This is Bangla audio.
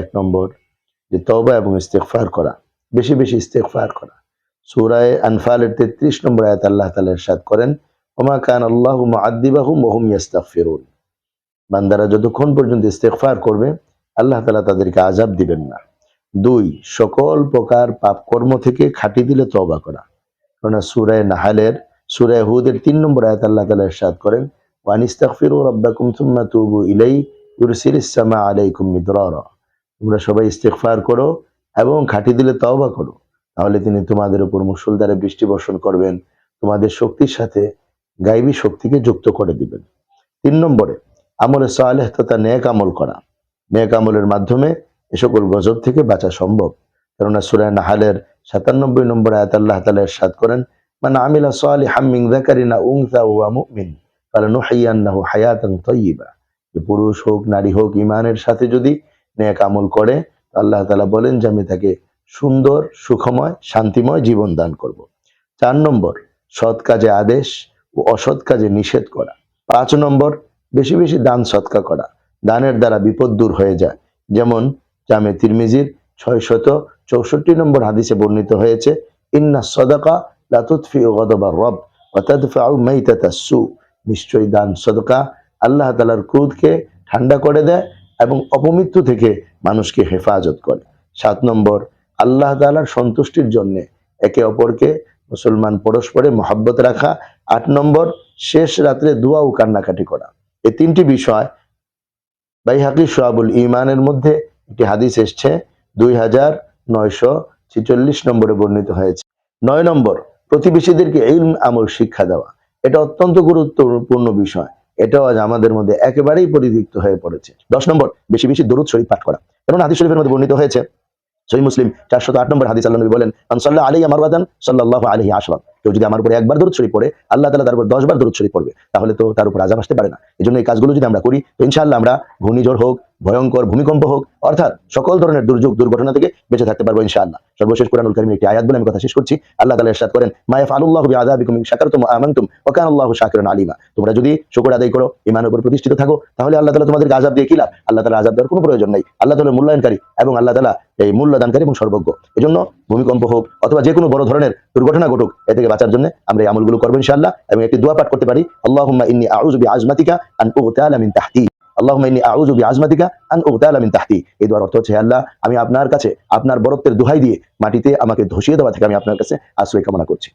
এক নম্বর যে তওবা এবং ইস্তেগফার করা, বেশি বেশি ইস্তেগফার করা। সূরা আনফালের 33 নম্বর আয়াত আল্লাহ তাআলা ইরশাদ করেন, ওমা কান আল্লাহু মুআদ্দিবাহুম ওয়া হুম ইস্তাগফিরুন। বান্দারা যতক্ষণ পর্যন্ত ইস্তেগফার করবে আল্লাহ তাআলা তাদেরকে আযাব দিবেন না। 2, সকল প্রকার পাপ কর্ম থেকে খাঁটি দিলে তওবা করা। কারণ সূরা হুদের 3 নম্বর আয়াত আল্লাহ তাআলা ইরশাদ করেন, ওয়া আনিস্তাগফিরু রাব্বাকুম সুম্মা তুবু ইলাইহি ইউরসিলিস সামা আলাইকুম মিদরারা। তোমরা সবাই ইস্তেগফার করো এবং খাঁটি দিলে তওবা করো, তাহলে তিনি তোমাদের উপর মুষলধারে বৃষ্টি বর্ষণ করবেন, তোমাদের শক্তির সাথে গায়বী শক্তিকে যুক্ত করে দিবেন। 3 নম্বরে আমলে সালেহ তথা নেক আমল করা। নেক আমলের মাধ্যমে এ সকল গজব থেকে বাঁচা সম্ভব। কেননা সূরা নাহলের 97 নম্বর আয়াত আল্লাহ তাআলা ইরশাদ করেন, মান আমিলা সালিহাম মিন যাকারিন আও উনসা ওয়া মুমিন ফালানুহয়িয়ান্নাহু হায়াতান তাইয়্যিবা। যে পুরুষ হোক নারী হোক ঈমানের সাথে যদি নেক আমল করে, আল্লাহ তাআলা বলেন যে আমি তাকে সুন্দর, সুখময়, শান্তিময় জীবন দান করব। 4 নম্বর সৎ কাজে আদেশ ও অসৎ কাজে নিষেধ করা। 5 নম্বর বেশি বেশি দান সদকা করা। দানের দ্বারা বিপদ দূর হয়ে যায়। যেমন জামে তিরমিজির 664 নম্বর হাদিসে বর্ণিত হয়েছে, ইন্না সদাকা লা তুতফিউ গদাবার রব ওয়া তাদফাউ মাইতাতাস সু। নিশ্চয়ই দান সদকা আল্লাহ তাআলার ক্রোধকে ঠান্ডা করে দেয় এবং অপমৃত্যু থেকে মানুষকে হেফাজত করে। 7 নম্বর আল্লাহ তাআলার সন্তুষ্টির জন্য একে অপরকে মুসলমান পরস্পরে মহব্বত রাখা। 8 নম্বর শেষ রাত্রে দোয়া ও কান্নাকাটি করা। এই 3টি বিষয় বাইহাকী শুআবুল ঈমানের মধ্যে একটি হাদিস এসেছে, 2946 নম্বরে বর্ণিত হয়েছে। 9 নম্বর প্রতিবেশীদেরকে ইলম আমল শিক্ষা দেওয়া। এটা অত্যন্ত গুরুত্বপূর্ণ বিষয়। এটাও আজ আমাদের মধ্যে একেবারেই পরিত্যক্ত হয়ে পড়েছে। 10 নম্বর বেশি বেশি দরুদ শরীফ পাঠ করা। কারণ হাদিস শরীফের মধ্যে বর্ণিত হয়েছে, সহিহ মুসলিম 408 নম্বর হাদিস, আল্লাহ নবী বলেন, মান সাল্লা আলাইয়া মাররাতান সাল্লাল্লাহু আলাইহি আশরা। কেউ যদি আমার উপরে একবার দরুদ শরীফ পড়ে, আল্লাহ তাআলা তার উপর 10 বার দরুদ শরীফ পড়বে, তাহলে তো তার উপর আযাব আসতে পারে না। এজন্য এই কাজগুলো যদি আমরা করি, তো ইনশাআল্লাহ আমরা ঘূর্ণিঝড় হোক, ভয়ঙ্কর ভূমিকম্প হোক, অর্থাৎ সকল ধরনের দুর্যোগ দুর্ঘটনা থেকে বেঁচে থাকতে পারবো ইনশাআল্লাহ। সর্বশেষ কুরআনুল কারীমের একটি আয়াত বলে আমি কথা শেষ করছি। আল্লাহ তাআলা ইরশাদ করেন, মা ইয়াফআলুল্লাহু বিআযাবিকুম ইন শাকারতুম ওয়া আমানতুম ওয়া কানা আল্লাহু শাকিরান আলিমা। তোমরা যদি শুকর আদায় করো, ঈমানের উপর প্রতিষ্ঠিত থাকো, তাহলে আল্লাহ তাআলা তোমাদেরকে আযাব দিয়ে কি লাভ? আল্লাহ তাআলা আযাব দেওয়ার কোনো প্রয়োজন নাই। আল্লাহ তাআলা মূল্যায়নকারী এবং আল্লাহ তাআলা এই মূল্যদানকারী এবং সর্বজ্ঞ। এজন্য ভূমিকম্প হোক অথবা যে কোনো বড় ধরনের দুর্ঘটনা ঘটুক, এ থেকে বাঁচার জন্য আমরা এই আমলগুলো করব ইনশাআল্লাহ। এবং একটি দোয়া পাঠ করতে পারি, আল্লাহুম্মা ইন্নী আউযু বিআজমাতিকা আন উগতালা মিন তাহতি। আল্লাহুম্মা ইন্নী আউযু বিআজমাতিকা আন উগতালা মিন তাহতি। এই দোয়ার অর্থ হচ্ছে, হে আল্লাহ, আমি আপনার কাছে আপনার বরত্বের দোহাই দিয়ে মাটিতে আমাকে ধসিয়ে দেওয়া থেকে আমি আপনার কাছে আশ্রয় কামনা করছি।